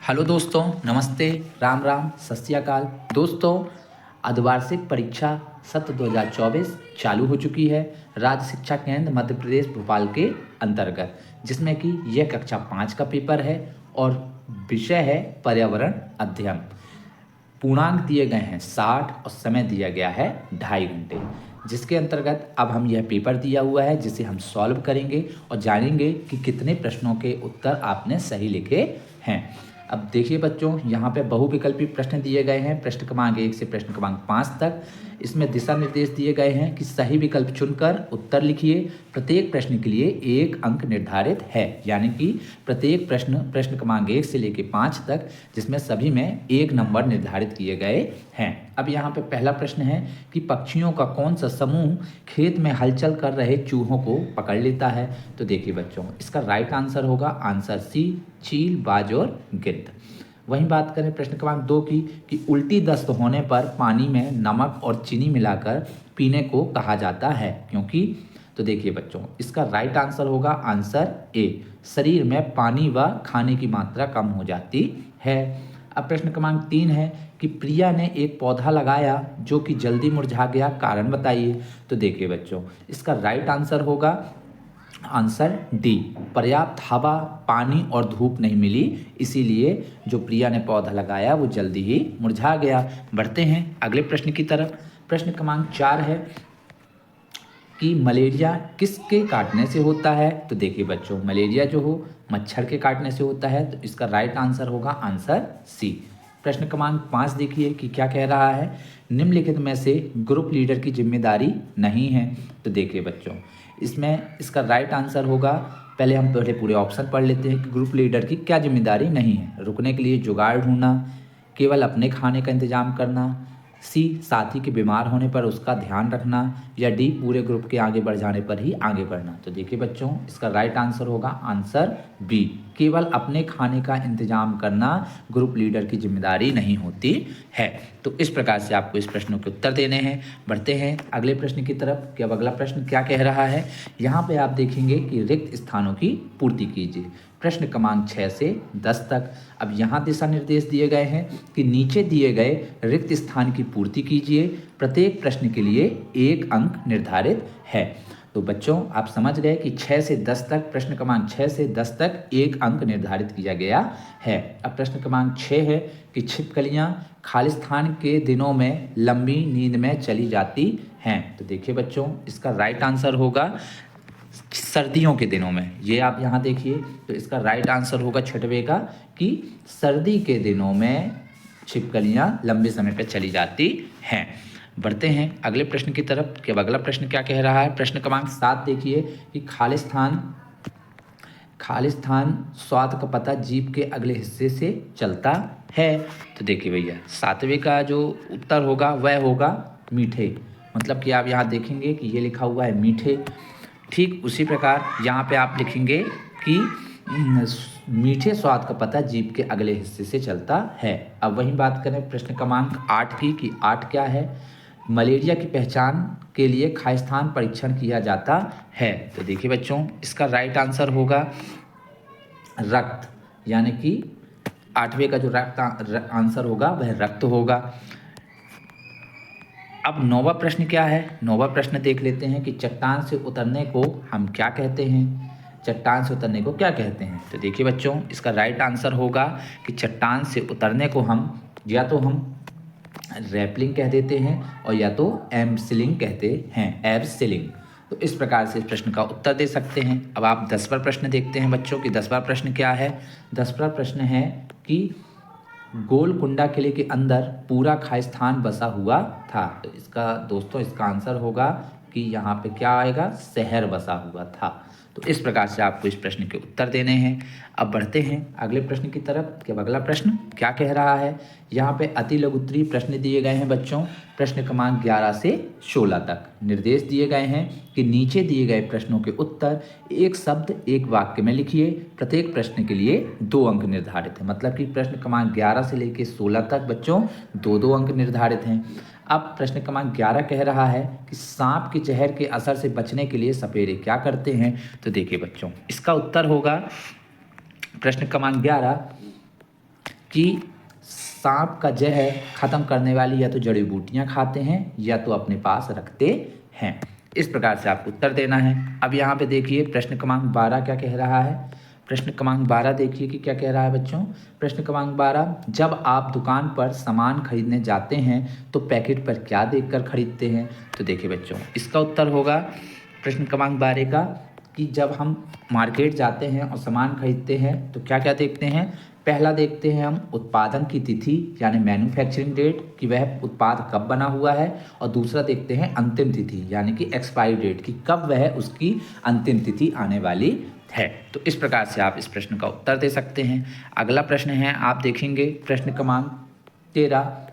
Hello दोस्तों, नमस्ते, राम राम, सत श्री अकाल। दोस्तों, अर्धवार्षिक परीक्षा सत्र 2024 चालू हो चुकी है राज्य शिक्षा केंद्र मध्य प्रदेश भोपाल के अंतर्गत, जिसमें कि यह कक्षा 5 का पेपर है और विषय है पर्यावरण अध्ययन। पूर्णांक दिए गए हैं 60 और समय दिया गया है 2.5 घंटे, जिसके अंतर्गत अब हम यह पेपर दिया हुआ है जिसे हम सॉल्व करेंगे और जानेंगे कि कितने प्रश्नों के उत्तर आपने सही लिखे हैं। अब देखिए बच्चों, यहाँ पे बहुविकल्पी प्रश्न दिए गए हैं प्रश्न क्रमांक 1 से प्रश्न क्रमांक 5 तक। इसमें दिशा निर्देश दिए गए हैं कि सही विकल्प चुनकर उत्तर लिखिए। प्रत्येक प्रश्न के लिए 1 अंक निर्धारित है, यानी कि प्रत्येक प्रश्न क्रमांक 1 से लेकर 5 तक, जिसमें सभी में 1 नंबर निर्धारित किए गए हैं। अब यहाँ पे पहला प्रश्न है कि पक्षियों का कौन सा समूह खेत में हलचल कर रहे चूहों को पकड़ लेता है। तो देखिए बच्चों, इसका राइट आंसर होगा आंसर सी, चील, बाज और गिद्ध। वहीं बात करें प्रश्न क्रमांक 2 की कि उल्टी दस्त होने पर पानी में नमक और चीनी मिलाकर पीने को कहा जाता है क्योंकि। तो देखिए बच्चों, इसका राइट आंसर होगा आंसर ए, शरीर में पानी व खाने की मात्रा कम हो जाती है। अब प्रश्न क्रमांक 3 है कि प्रिया ने एक पौधा लगाया जो कि जल्दी मुरझा गया, कारण बताइए। तो देखिए बच्चों, इसका राइट आंसर होगा आंसर डी, पर्याप्त हवा, पानी और धूप नहीं मिली, इसीलिए जो प्रिया ने पौधा लगाया वो जल्दी ही मुरझा गया। बढ़ते हैं अगले प्रश्न की तरफ। प्रश्न क्रमांक 4 है कि मलेरिया किसके काटने से होता है। तो देखिए बच्चों, मलेरिया जो हो मच्छर के काटने से होता है, तो इसका राइट आंसर होगा आंसर सी। प्रश्न क्रमांक 5 देखिए कि क्या कह रहा है, निम्नलिखित में से ग्रुप लीडर की जिम्मेदारी नहीं है। तो देखिए बच्चों, इसमें इसका राइट आंसर होगा, पहले पूरे ऑप्शन पढ़ लेते हैं कि ग्रुप लीडर की क्या जिम्मेदारी नहीं है। रुकने के लिए जुगाड़ ढूंढना, केवल अपने खाने का इंतजाम करना, सी, साथी के बीमार होने पर उसका ध्यान रखना, या डी, पूरे ग्रुप के आगे बढ़ जाने पर ही आगे बढ़ना। तो देखिए बच्चों, इसका राइट आंसर होगा आंसर बी, केवल अपने खाने का इंतजाम करना ग्रुप लीडर की जिम्मेदारी नहीं होती है। तो इस प्रकार से आपको इस प्रश्नों के उत्तर देने हैं। बढ़ते हैं अगले प्रश्न की तरफ कि अब अगला प्रश्न क्या कह रहा है। यहाँ पे आप देखेंगे कि रिक्त स्थानों की पूर्ति कीजिए, प्रश्न क्रमांक 6 से 10 तक। अब यहाँ दिशा निर्देश दिए गए हैं कि नीचे दिए गए रिक्त स्थान की पूर्ति कीजिए, प्रत्येक प्रश्न के लिए 1 अंक निर्धारित है। तो बच्चों, आप समझ गए कि 6 से 10 तक, प्रश्न क्रमांक 6 से 10 तक 1 अंक निर्धारित किया गया है। अब प्रश्न क्रमांक 6 है कि छिपकलियां खालिस्तान के दिनों में लंबी नींद में चली जाती हैं। तो देखिए बच्चों, इसका राइट आंसर होगा सर्दियों के दिनों में। ये आप यहाँ देखिए, तो इसका राइट आंसर होगा 6वें का कि सर्दी के दिनों में छिपकलियाँ लंबे समय पर चली जाती हैं। बढ़ते हैं अगले प्रश्न की तरफ कि अब अगला प्रश्न क्या कह रहा है। प्रश्न क्रमांक 7 देखिए कि खालिस्तान स्वाद का पता जीभ के अगले हिस्से से चलता है। तो देखिए भैया, 7वें का जो उत्तर होगा वह होगा मीठे, मतलब कि आप यहाँ देखेंगे कि ये लिखा हुआ है मीठे। ठीक उसी प्रकार यहाँ पे आप लिखेंगे कि मीठे स्वाद का पता जीभ के अगले हिस्से से चलता है। अब वहीं बात करें प्रश्न क्रमांक 8 की कि 8 क्या है, मलेरिया की पहचान के लिए खालिस्तान परीक्षण किया जाता है। तो देखिए बच्चों, इसका राइट आंसर होगा रक्त, यानी कि 8वें का जो आंसर होगा वह रक्त होगा। अब 9वां प्रश्न क्या है, 9वां प्रश्न देख लेते हैं कि चट्टान से उतरने को हम क्या कहते हैं। चट्टान से उतरने को क्या कहते हैं। तो देखिए बच्चों, इसका राइट आंसर होगा कि चट्टान से उतरने को हम या तो हम रैपलिंग कह देते हैं और या तो एब्सिलिंग कहते हैं, एब्सिलिंग। तो इस प्रकार से इस प्रश्न का उत्तर दे सकते हैं। अब आप 10वां प्रश्न देखते हैं बच्चों कि 10वां प्रश्न क्या है। 10वां प्रश्न है कि गोलकुंडा किले के अंदर पूरा खालिस्तान बसा हुआ था। तो इसका दोस्तों, इसका आंसर होगा कि यहाँ पे क्या आएगा, शहर बसा हुआ था। तो इस प्रकार से आपको इस प्रश्न के उत्तर देने हैं। अब बढ़ते हैं अगले प्रश्न की तरफ कि अब अगला प्रश्न क्या कह रहा है। यहाँ पे अति लघु उत्तरीय प्रश्न दिए गए हैं बच्चों, प्रश्न क्रमांक 11 से 16 तक। निर्देश दिए गए हैं कि नीचे दिए गए प्रश्नों के उत्तर एक शब्द एक वाक्य में लिखिए, प्रत्येक प्रश्न के लिए 2 अंक निर्धारित है। मतलब कि प्रश्न क्रमांक 11 से लेकर 16 तक बच्चों 2-2 अंक निर्धारित हैं। अब प्रश्न क्रमांक 11 कह रहा है कि सांप के जहर के असर से बचने के लिए सपेरे क्या करते हैं। तो देखिए बच्चों, इसका उत्तर होगा प्रश्न क्रमांक 11 कि सांप का जहर खत्म करने वाली या तो जड़ी बूटियां खाते हैं या तो अपने पास रखते हैं। इस प्रकार से आपको उत्तर देना है। अब यहाँ पे देखिए प्रश्न क्रमांक 12 क्या कह रहा है। प्रश्न क्रमांक 12 देखिए कि क्या कह रहा है बच्चों। प्रश्न क्रमांक 12, जब आप दुकान पर सामान खरीदने जाते हैं तो पैकेट पर क्या देखकर खरीदते हैं। तो देखिए बच्चों, इसका उत्तर होगा प्रश्न क्रमांक 12 का कि जब हम मार्केट जाते हैं और सामान खरीदते हैं तो क्या क्या देखते हैं। पहला देखते हैं हम उत्पादन की तिथि यानी मैन्युफैक्चरिंग डेट कि वह उत्पाद कब बना हुआ है, और दूसरा देखते हैं अंतिम तिथि यानी कि एक्सपायरी डेट कि कब वह उसकी अंतिम तिथि आने वाली है। तो इस प्रकार से आप इस प्रश्न का उत्तर दे सकते हैं। अगला प्रश्न है, आप देखेंगे प्रश्न क्रमांक 13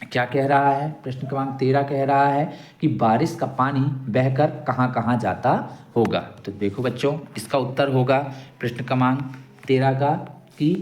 क्या कह रहा है। प्रश्न क्रमांक 13 कह रहा है कि बारिश का पानी बहकर कहाँ कहाँ जाता होगा। तो देखो बच्चों, इसका उत्तर होगा प्रश्न क्रमांक 13 का कि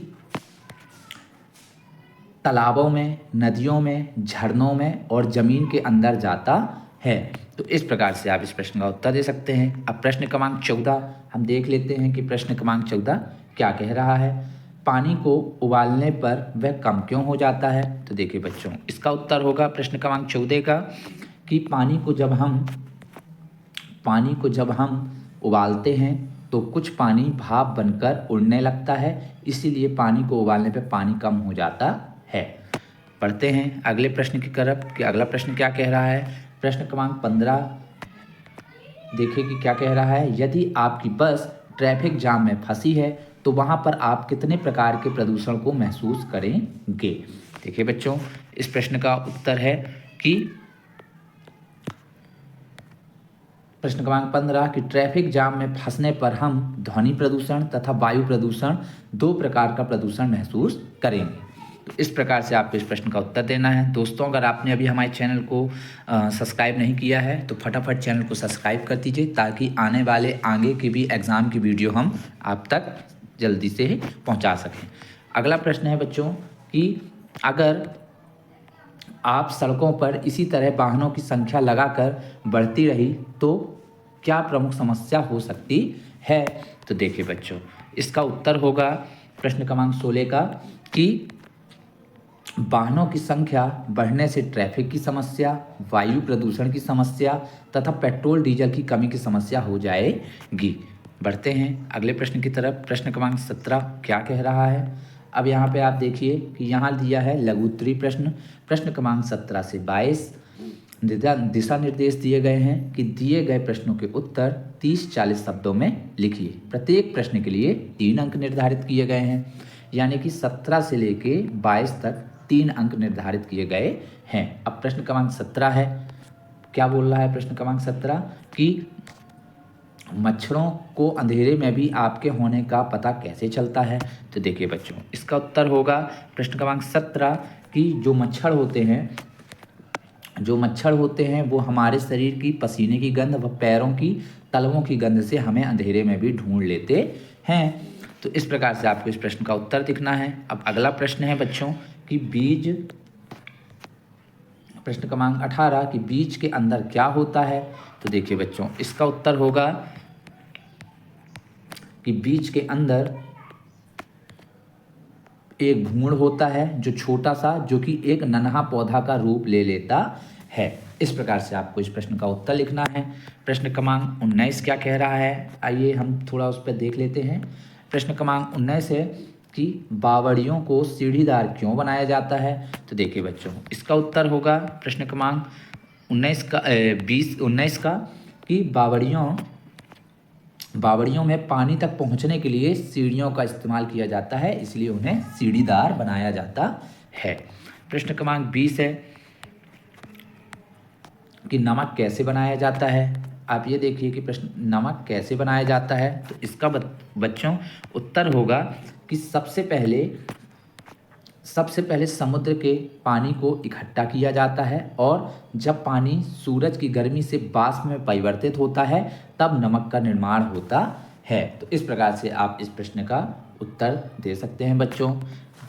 तालाबों में, नदियों में, झरनों में और ज़मीन के अंदर जाता है। तो इस प्रकार से आप इस प्रश्न का उत्तर दे सकते हैं। अब प्रश्न क्रमांक 14 हम देख लेते हैं कि प्रश्न क्रमांक 14 क्या कह रहा है। पानी को उबालने पर वह कम क्यों हो जाता है। तो देखिए बच्चों, इसका उत्तर होगा प्रश्न क्रमांक 14 का कि पानी को जब हम उबालते हैं तो कुछ पानी भाप बनकर उड़ने लगता है, इसीलिए पानी को उबालने पर पानी कम हो जाता है। पढ़ते हैं अगले प्रश्न की तरफ कि अगला प्रश्न क्या कह रहा है। प्रश्न क्रमांक 15 देखिए कि क्या कह रहा है। यदि आपकी बस ट्रैफिक जाम में फंसी है तो वहाँ पर आप कितने प्रकार के प्रदूषण को महसूस करेंगे। देखिए बच्चों, इस प्रश्न का उत्तर है कि प्रश्न क्रमांक 15 कि ट्रैफिक जाम में फंसने पर हम ध्वनि प्रदूषण तथा वायु प्रदूषण 2 प्रकार का प्रदूषण महसूस करेंगे। तो इस प्रकार से आपको इस प्रश्न का उत्तर देना है। दोस्तों, अगर आपने अभी हमारे चैनल को सब्सक्राइब नहीं किया है तो फटाफट चैनल को सब्सक्राइब कर दीजिए ताकि आने वाले आगे के भी एग्ज़ाम की वीडियो हम आप तक जल्दी से ही पहुंचा सकें। अगला प्रश्न है बच्चों कि अगर आप सड़कों पर इसी तरह वाहनों की संख्या लगाकर बढ़ती रही तो क्या प्रमुख समस्या हो सकती है। तो देखिए बच्चों, इसका उत्तर होगा प्रश्न क्रमांक 16 का कि वाहनों की संख्या बढ़ने से ट्रैफिक की समस्या, वायु प्रदूषण की समस्या तथा पेट्रोल डीजल की कमी की समस्या हो जाएगी। बढ़ते हैं अगले प्रश्न की तरफ। प्रश्न क्रमांक 17 क्या कह रहा है। अब यहाँ पे आप देखिए कि यहाँ दिया है लघु उत्तरीय प्रश्न। प्रश्न क्रमांक 17 से 22 दिशा निर्देश दिए गए हैं कि दिए गए प्रश्नों के उत्तर 30-40 शब्दों में लिखिए। प्रत्येक प्रश्न के लिए 3 अंक निर्धारित किए गए हैं, यानी कि 17 से लेके 22 तक 3 अंक निर्धारित किए गए हैं। अब प्रश्न क्रमांक 17 है, क्या बोल रहा है प्रश्न क्रमांक 17 कि मच्छरों को अंधेरे में भी आपके होने का पता कैसे चलता है। तो देखिए बच्चों, इसका उत्तर होगा प्रश्न क्रमांक 17 कि जो मच्छर होते हैं वो हमारे शरीर की पसीने की गंध व पैरों की तलवों की गंध से हमें अंधेरे में भी ढूंढ लेते हैं। तो इस प्रकार से आपको इस प्रश्न का उत्तर दिखना है। अब अगला प्रश्न है बच्चों कि प्रश्न क्रमांक 18 कि बीज के अंदर क्या होता है। तो देखिए बच्चों, इसका उत्तर होगा कि बीज के अंदर एक भ्रूण होता है जो छोटा सा, जो कि एक नन्हा पौधा का रूप ले लेता है। इस प्रकार से आपको इस प्रश्न का उत्तर लिखना है। प्रश्न क्रमांक 19 क्या कह रहा है, आइए हम थोड़ा उस पर देख लेते हैं। प्रश्न क्रमांक 19 है कि बावड़ियों को सीढ़ीदार क्यों बनाया जाता है। तो देखिए बच्चों, इसका उत्तर होगा प्रश्न क्रमांक 19 का कि बावड़ियों में पानी तक पहुंचने के लिए सीढ़ियों का इस्तेमाल किया जाता है, इसलिए उन्हें सीढ़ीदार बनाया जाता है। प्रश्न क्रमांक 20 है कि नमक कैसे बनाया जाता है। आप ये देखिए कि प्रश्न नमक कैसे बनाया जाता है। तो इसका बच्चों उत्तर होगा कि सबसे पहले समुद्र के पानी को इकट्ठा किया जाता है और जब पानी सूरज की गर्मी से वाष्प में परिवर्तित होता है तब नमक का निर्माण होता है। तो इस प्रकार से आप इस प्रश्न का उत्तर दे सकते हैं बच्चों।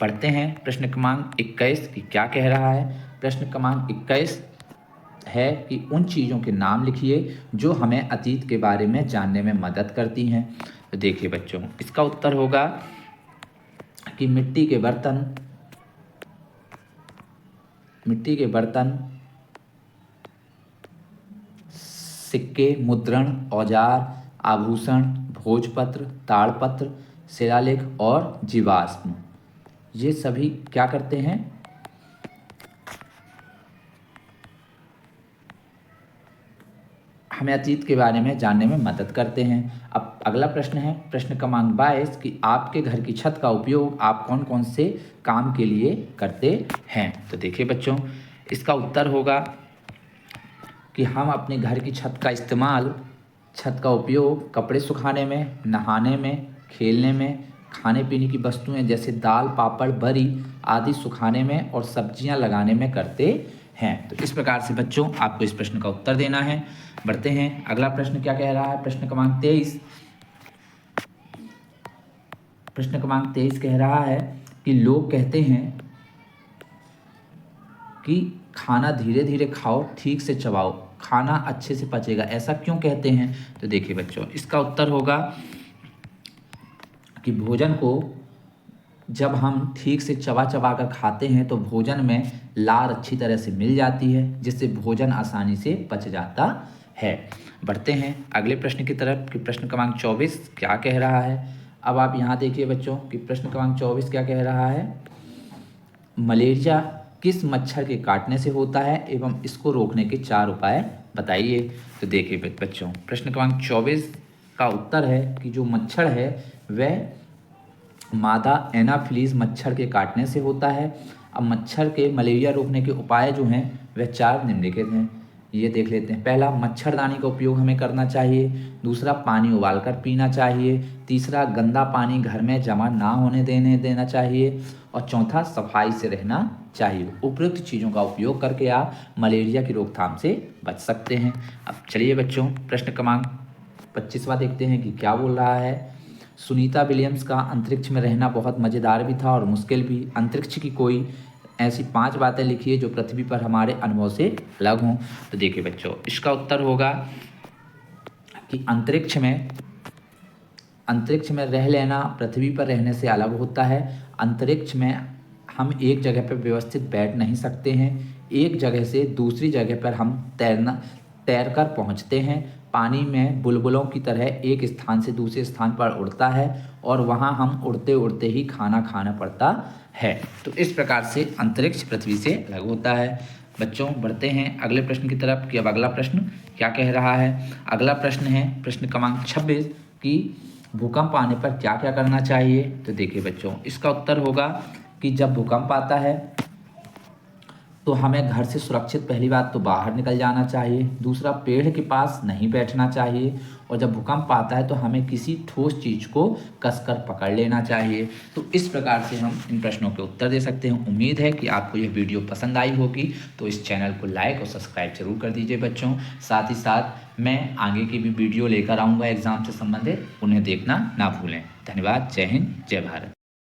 पढ़ते हैं प्रश्न क्रमांक 21 कि क्या कह रहा है। प्रश्न क्रमांक 21 है कि उन चीज़ों के नाम लिखिए जो हमें अतीत के बारे में जानने में मदद करती हैं। तो देखिए बच्चों, इसका उत्तर होगा कि मिट्टी के बर्तन, मिट्टी के बर्तन, सिक्के, मुद्रण, औजार, आभूषण, भोजपत्र, ताड़पत्र, शिलालेख और जीवाश्म, ये सभी क्या करते हैं, हमें अतीत के बारे में जानने में मदद करते हैं। अब अगला प्रश्न है प्रश्न क्रमांक 22 कि आपके घर की छत का उपयोग आप कौन कौन से काम के लिए करते हैं। तो देखिए बच्चों, इसका उत्तर होगा कि हम अपने घर की छत का इस्तेमाल, छत का उपयोग कपड़े सुखाने में, नहाने में, खेलने में, खाने पीने की वस्तुएं जैसे दाल, पापड़, बरी आदि सुखाने में और सब्जियां लगाने में करते हैं। तो इस प्रकार से बच्चों आपको इस प्रश्न का उत्तर देना है। बढ़ते हैं, अगला प्रश्न क्या कह रहा है, प्रश्न क्रमांक 23। प्रश्न क्रमांक 23 कह रहा है कि लोग कहते हैं कि खाना धीरे धीरे खाओ, ठीक से चबाओ, खाना अच्छे से पचेगा, ऐसा क्यों कहते हैं। तो देखिए बच्चों, इसका उत्तर होगा कि भोजन को जब हम ठीक से चबा चबा कर खाते हैं तो भोजन में लार अच्छी तरह से मिल जाती है, जिससे भोजन आसानी से पच जाता है। बढ़ते हैं अगले प्रश्न की तरफ कि प्रश्न क्रमांक 24 क्या कह रहा है। अब आप यहाँ देखिए बच्चों कि प्रश्न क्रमांक 24 क्या कह रहा है, मलेरिया किस मच्छर के काटने से होता है एवं इसको रोकने के 4 उपाय बताइए। तो देखिए बच्चों, प्रश्न क्रमांक 24 का उत्तर है कि जो मच्छर है वह मादा एनाफिलीज मच्छर के काटने से होता है। अब मच्छर के मलेरिया रोकने के उपाय जो हैं वह 4 निम्नलिखित हैं, ये देख लेते हैं। पहला, मच्छरदानी का उपयोग हमें करना चाहिए। दूसरा, पानी उबालकर पीना चाहिए। तीसरा, गंदा पानी घर में जमा ना होने देना चाहिए। और चौथा, सफाई से रहना चाहिए। उपयुक्त चीज़ों का उपयोग करके आप मलेरिया की रोकथाम से बच सकते हैं। अब चलिए बच्चों, प्रश्न क्रमांक 25वां देखते हैं कि क्या बोल रहा है। सुनीता विलियम्स का अंतरिक्ष में रहना बहुत मज़ेदार भी था और मुश्किल भी। अंतरिक्ष की कोई ऐसी 5 बातें लिखिए जो पृथ्वी पर हमारे अनुभव से अलग हों। तो देखिए बच्चों, इसका उत्तर होगा कि अंतरिक्ष में रह लेना पृथ्वी पर रहने से अलग होता है। अंतरिक्ष में हम एक जगह पर व्यवस्थित बैठ नहीं सकते हैं। एक जगह से दूसरी जगह पर हम तैरकर पहुंचते हैं। पानी में बुलबुलों की तरह एक स्थान से दूसरे स्थान पर उड़ता है और वहां हम उड़ते उड़ते ही खाना खाना पड़ता है। तो इस प्रकार से अंतरिक्ष पृथ्वी से अलग होता है। बच्चों, बढ़ते हैं अगले प्रश्न की तरफ कि अब अगला प्रश्न क्या कह रहा है। अगला प्रश्न है प्रश्न क्रमांक 26 कि भूकंप आने पर क्या क्या करना चाहिए। तो देखिए बच्चों, इसका उत्तर होगा कि जब भूकंप आता है तो हमें घर से सुरक्षित पहली बात तो बाहर निकल जाना चाहिए। दूसरा, पेड़ के पास नहीं बैठना चाहिए। और जब भूकंप आता है तो हमें किसी ठोस चीज़ को कसकर पकड़ लेना चाहिए। तो इस प्रकार से हम इन प्रश्नों के उत्तर दे सकते हैं। उम्मीद है कि आपको यह वीडियो पसंद आई होगी, तो इस चैनल को लाइक और सब्सक्राइब जरूर कर दीजिए बच्चों। साथ ही साथ मैं आगे की भी वीडियो लेकर आऊँगा एग्ज़ाम से संबंधित, उन्हें देखना ना भूलें। धन्यवाद। जय हिंद, जय भारत।